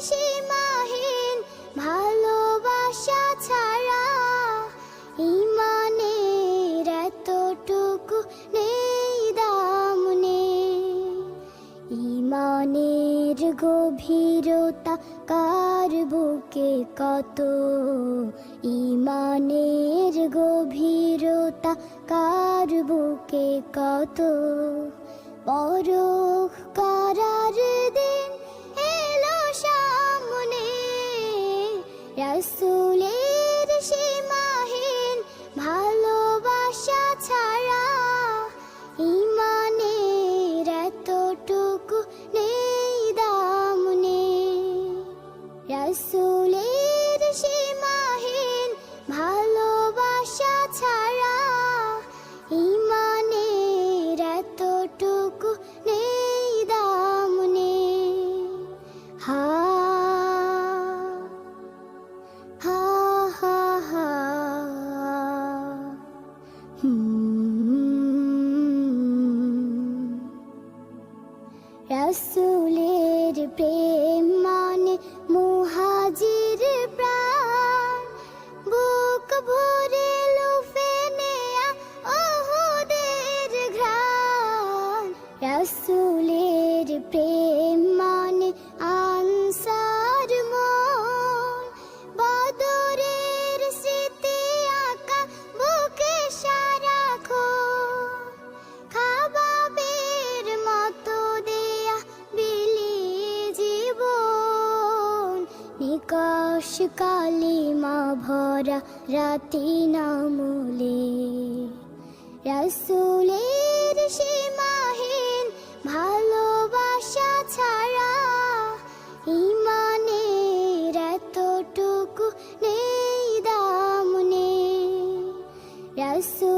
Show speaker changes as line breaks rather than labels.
সীমাহীন ভালোবাসা ছাড়া ঈমানের এতটুকু নেই দাম নেই। ঈমানের গভীরতা কার বুকে কত, ঈমানের গভীরতা কার বুকে কত। পরখ করার দিন এলো সামনে, রাসূলের সীমাহীন ভালোবাসা ছাড়া ঈমানের এতটুকু নেই দাম নেই। রাসূলের সীমাহীন ভালোবাসা ছাড়া ঈমানের এতটুকু নেই দাম নেই। হা হা হা হা রাসূলের প্রেম মানে মুহাজির প্রাণ, বুক ভরে লুফে নেয়া উহুদের ঘ্রাণ। রাসূলের প্রেম মানে আনসার মন, বদরের স্মৃতি আঁকা বুকে সারাক্ষণ। খাবাবের মতো দেয়া বিলিয়ে জীবন, নিকশ কালিমা ভরা রাতি নামলে। রাসূলের সীমাহীন ভালোবাসা ছাড়া ঈমানের এতটুকু নেই দাম নেই। রাসূল